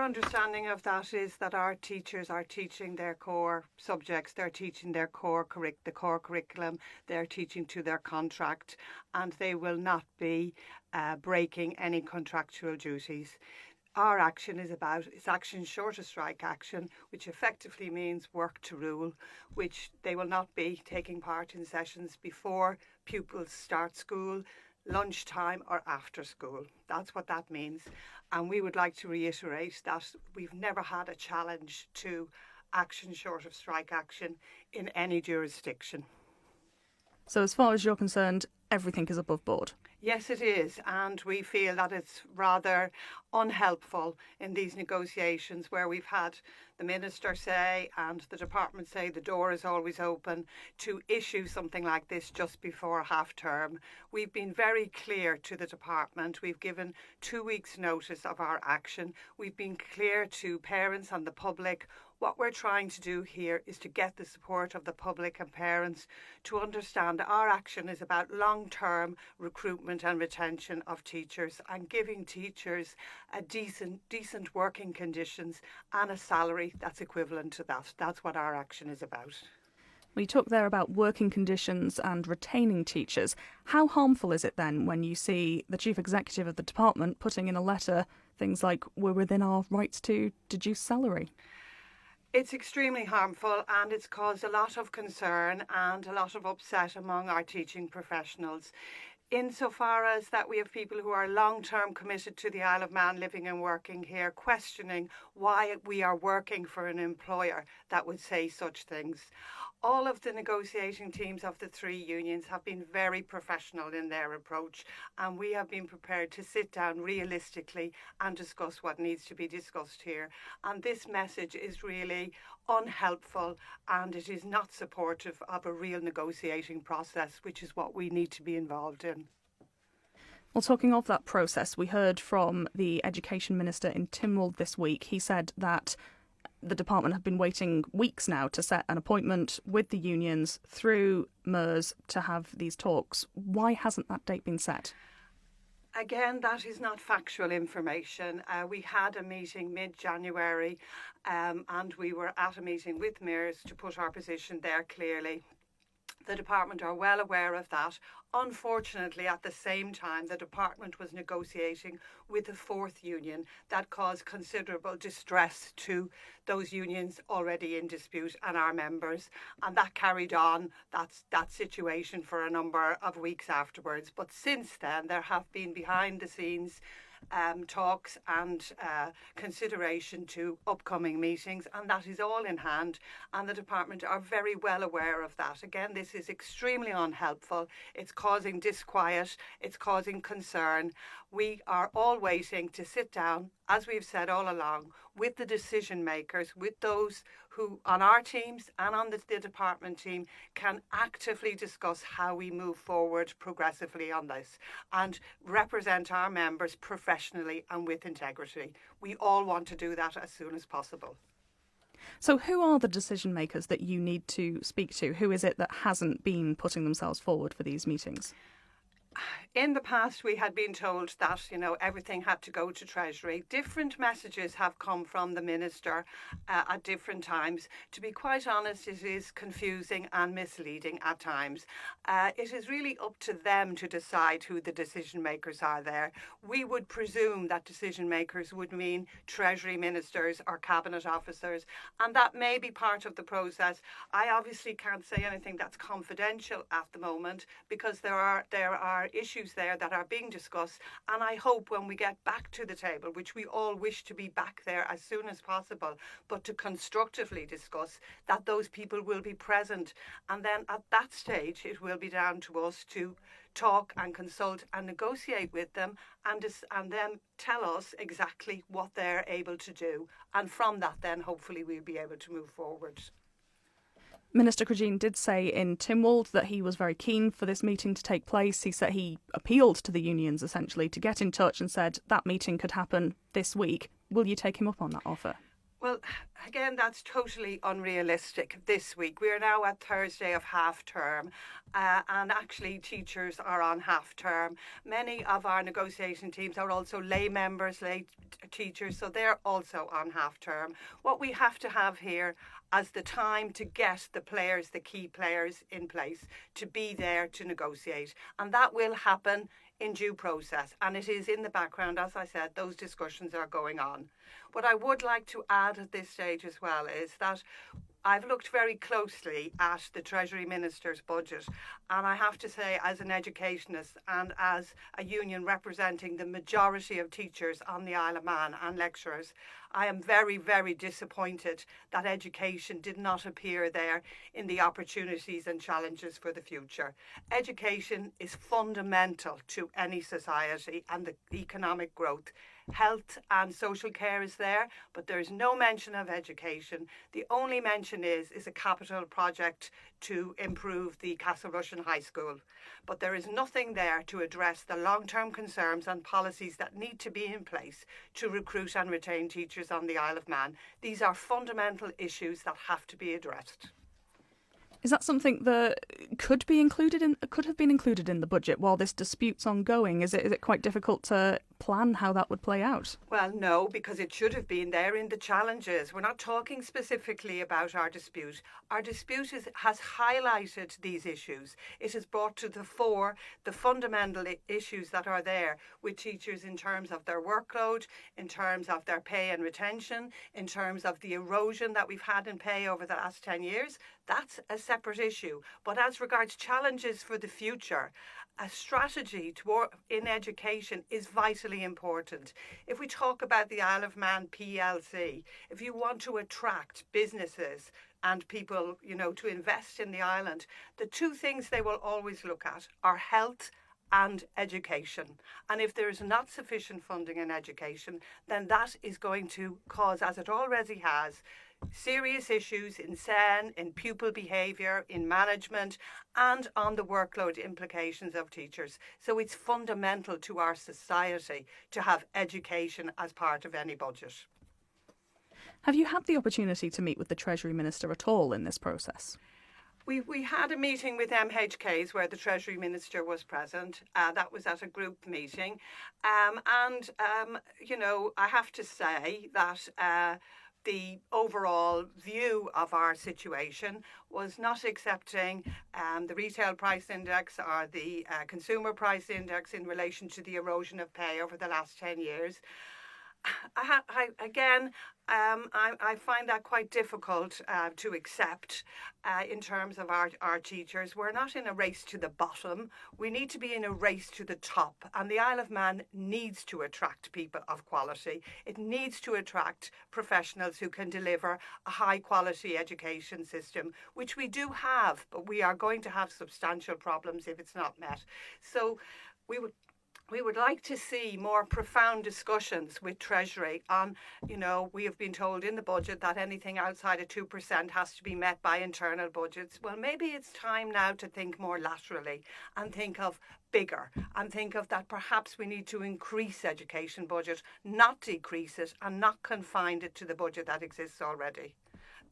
understanding of that is that our teachers are teaching their core subjects, they're teaching their the core curriculum, they're teaching to their contract, and they will not be breaking any contractual duties. Our action is action short of strike action, which effectively means work to rule, which they will not be taking part in sessions before pupils start school, lunchtime or after school. That's what that means. And we would like to reiterate that we've never had a challenge to action short of strike action in any jurisdiction. So as far as you're concerned, everything is above board? Yes, it is, and we feel that it's rather unhelpful in these negotiations where we've had the Minister say and the Department say the door is always open to issue something like this just before half term. We've been very clear to the Department. We've given 2 weeks' notice of our action. We've been clear to parents and the public. What we're trying to do here is to get the support of the public and parents to understand our action is about long-term recruitment and retention of teachers and giving teachers a decent working conditions and a salary that's equivalent to that. That's what our action is about. Well, you talk there about working conditions and retaining teachers. How harmful is it then when you see the Chief Executive of the department putting in a letter things like we're within our rights to deduce salary? It's extremely harmful and it's caused a lot of concern and a lot of upset among our teaching professionals. Insofar as that we have people who are long-term committed to the Isle of Man living and working here, questioning why we are working for an employer that would say such things. All of the negotiating teams of the 3 unions have been very professional in their approach, and we have been prepared to sit down realistically and discuss what needs to be discussed here. And this message is really unhelpful and it is not supportive of a real negotiating process, which is what we need to be involved in. Well, talking of that process, we heard from the Education Minister in Tynwald this week. He said that the department have been waiting weeks now to set an appointment with the unions through MERS to have these talks. Why hasn't that date been set? Again, that is not factual information. We had a meeting mid-January and we were at a meeting with MERS to put our position there clearly. The department are well aware of that. Unfortunately, at the same time, the department was negotiating with a 4th union that caused considerable distress to those unions already in dispute and our members. And that carried on that situation for a number of weeks afterwards. But since then, there have been behind the scenes talks and consideration to upcoming meetings, and that is all in hand, and the department are very well aware of that. Again, this is extremely unhelpful. It's causing disquiet, it's causing concern. We are all waiting to sit down, as we've said all along, with the decision makers, with those who on our teams and on the department team can actively discuss how we move forward progressively on this and represent our members professionally and with integrity. We all want to do that as soon as possible. So who are the decision makers that you need to speak to? Who is it that hasn't been putting themselves forward for these meetings? In the past, we had been told that, everything had to go to Treasury. Different messages have come from the Minister at different times. To be quite honest, it is confusing and misleading at times. It is really up to them to decide who the decision makers are there. We would presume that decision makers would mean Treasury ministers or cabinet officers, and that may be part of the process. I obviously can't say anything that's confidential at the moment because there are issues there that are being discussed, and I hope when we get back to the table, which we all wish to be back there as soon as possible, but to constructively discuss, that those people will be present, and then at that stage it will be down to us to talk and consult and negotiate with them and then tell us exactly what they're able to do, and from that then hopefully we'll be able to move forward. Minister Cregeen did say in Tynwald that he was very keen for this meeting to take place. He said he appealed to the unions essentially to get in touch and said that meeting could happen this week. Will you take him up on that offer? Well, again, that's totally unrealistic this week. We are now at Thursday of half term, and actually teachers are on half term. Many of our negotiation teams are also lay members, lay teachers, so they're also on half term. What we have to have here as the time to get the players, the key players in place to be there to negotiate. And that will happen in due process. And it is in the background, as I said, those discussions are going on. What I would like to add at this stage as well is that I've looked very closely at the Treasury Minister's budget, and I have to say, as an educationist and as a union representing the majority of teachers on the Isle of Man and lecturers, I am very, very disappointed that education did not appear there in the opportunities and challenges for the future. Education is fundamental to any society and the economic growth. Health and social care is there, but there is no mention of education. The only mention is a capital project to improve the Castlerushen High School. But there is nothing there to address the long-term concerns and policies that need to be in place to recruit and retain teachers on the Isle of Man. These are fundamental issues that have to be addressed. Is that something that could have been included in the budget while this dispute's ongoing? Is it quite difficult to plan how that would play out? Well, no, because it should have been there in the challenges. We're not talking specifically about our dispute. Our dispute has highlighted these issues. It has brought to the fore the fundamental issues that are there with teachers in terms of their workload, in terms of their pay and retention, in terms of the erosion that we've had in pay over the last 10 years. That's a separate issue. But as regards challenges for the future, a strategy in education is vitally important. If we talk about the Isle of Man PLC, if you want to attract businesses and people, to invest in the island, the two things they will always look at are health and education. And if there is not sufficient funding in education, then that is going to cause, as it already has, serious issues in SEN, in pupil behaviour, in management, and on the workload implications of teachers. So it's fundamental to our society to have education as part of any budget. Have you had the opportunity to meet with the Treasury Minister at all in this process? We had a meeting with MHKs where the Treasury Minister was present. That was at a group meeting. I have to say that the overall view of our situation was not accepting the retail price index or the consumer price index in relation to the erosion of pay over the last 10 years. I find that quite difficult to accept in terms of our teachers. We're not in a race to the bottom. We need to be in a race to the top. And the Isle of Man needs to attract people of quality. It needs to attract professionals who can deliver a high quality education system, which we do have, but we are going to have substantial problems if it's not met. So we would like to see more profound discussions with Treasury on, we have been told in the budget that anything outside of 2% has to be met by internal budgets. Well, maybe it's time now to think more laterally and think of bigger and think of that perhaps we need to increase education budget, not decrease it and not confine it to the budget that exists already.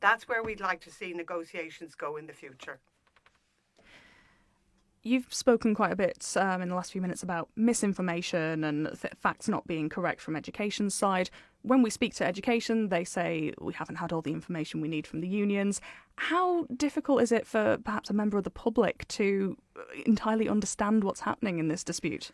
That's where we'd like to see negotiations go in the future. You've spoken quite a bit in the last few minutes about misinformation and facts not being correct from education's side. When we speak to education, they say we haven't had all the information we need from the unions. How difficult is it for perhaps a member of the public to entirely understand what's happening in this dispute?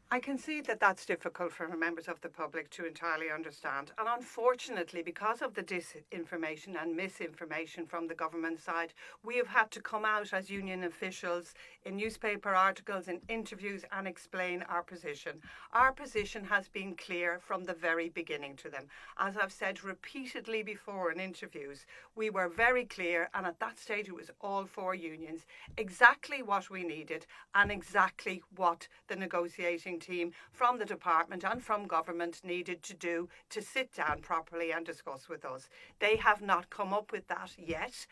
I can see that that's difficult for members of the public to entirely understand. And unfortunately, because of the disinformation and misinformation from the government side, we have had to come out as union officials in newspaper articles, in interviews, and explain our position. Our position has been clear from the very beginning to them. As I've said repeatedly before in interviews, we were very clear, and at that stage it was all four unions, exactly what we needed and exactly what the negotiating team from the department and from government needed to do to sit down properly and discuss with us. They have not come up with that yet.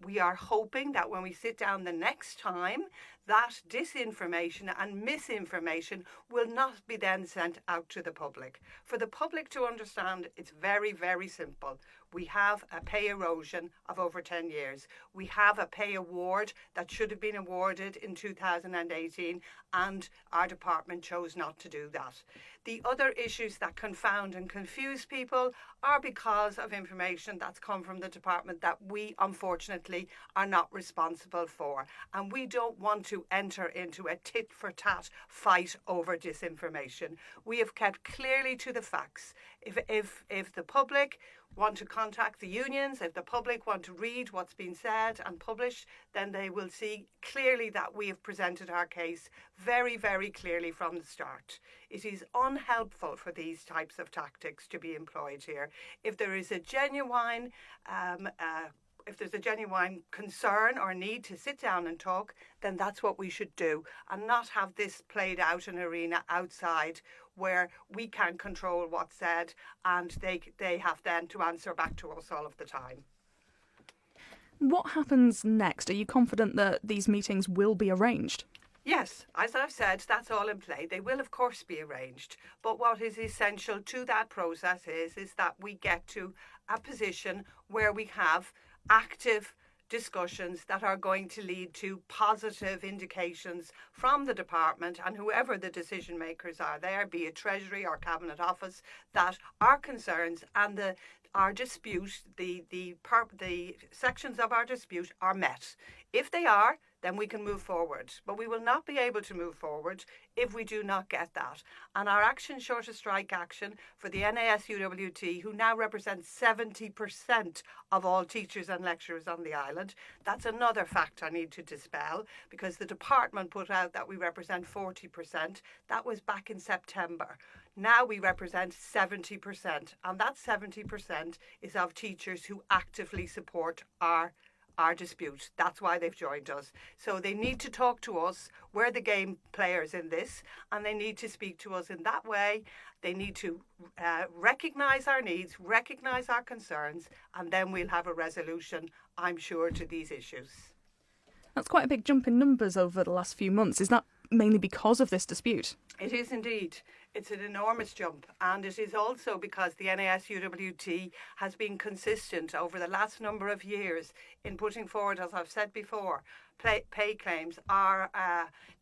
We are hoping that when we sit down the next time that disinformation and misinformation will not be then sent out to the public. For the public to understand, it's very, very simple. We have a pay erosion of over 10 years. We have a pay award that should have been awarded in 2018, and our department chose not to do that. The other issues that confound and confuse people are because of information that's come from the department that we unfortunately are not responsible for. And we don't want to enter into a tit-for-tat fight over disinformation. We have kept clearly to the facts. If the public want to contact the unions, if the public want to read what's been said and published, then they will see clearly that we have presented our case very, very clearly from the start. It is unhelpful for these types of tactics to be employed here. If there is a genuine concern or need to sit down and talk, then that's what we should do, and not have this played out in an arena outside where we can't control what's said and they have then to answer back to us all of the time. What happens next? Are you confident that these meetings will be arranged? Yes, as I've said, that's all in play. They will, of course, be arranged. But what is essential to that process is that we get to a position where we have active discussions that are going to lead to positive indications from the department and whoever the decision makers are there, be it Treasury or Cabinet Office, that our concerns and our dispute, the sections of our dispute are met. If they are, then we can move forward. But we will not be able to move forward if we do not get that. And our action short of strike action for the NASUWT, who now represents 70% of all teachers and lecturers on the island, that's another fact I need to dispel, because the department put out that we represent 40%. That was back in September. Now we represent 70%, and that 70% is of teachers who actively support our dispute. That's why they've joined us. So they need to talk to us. We're the game players in this, and they need to speak to us in that way. They need to recognise our needs, recognise our concerns, and then we'll have a resolution, I'm sure, to these issues. That's quite a big jump in numbers over the last few months. Is that mainly because of this dispute? It is indeed. It's an enormous jump, and it is also because the NASUWT has been consistent over the last number of years in putting forward, as I've said before, pay claims, our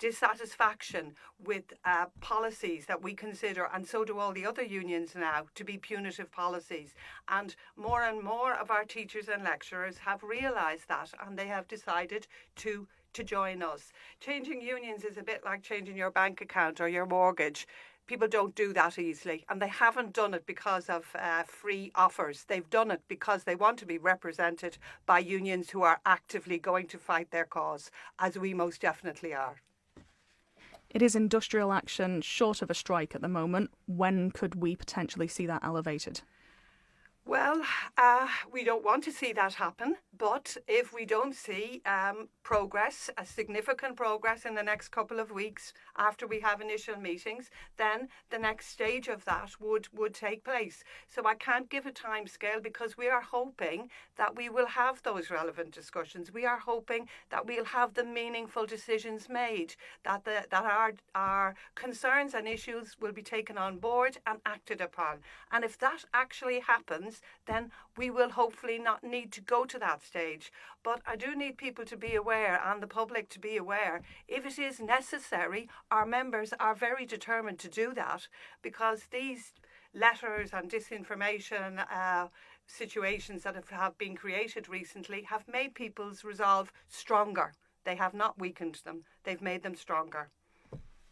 dissatisfaction with policies that we consider, and so do all the other unions now, to be punitive policies. And more of our teachers and lecturers have realised that, and they have decided to join us. Changing unions is a bit like changing your bank account or your mortgage. People don't do that easily, and they haven't done it because of free offers. They've done it because they want to be represented by unions who are actively going to fight their cause, as we most definitely are. It is industrial action short of a strike at the moment. When could we potentially see that elevated? Well, we don't want to see that happen, but if we don't see progress, a significant progress in the next couple of weeks after we have initial meetings, then the next stage of that would take place. So I can't give a time scale, because we are hoping that we will have those relevant discussions. We are hoping that we'll have the meaningful decisions made, that our concerns and issues will be taken on board and acted upon. And if that actually happens, then we will hopefully not need to go to that stage. But I do need people to be aware, and the public to be aware. If it is necessary, our members are very determined to do that, because these letters and disinformation situations that have been created recently have made people's resolve stronger. They have not weakened them. They've made them stronger.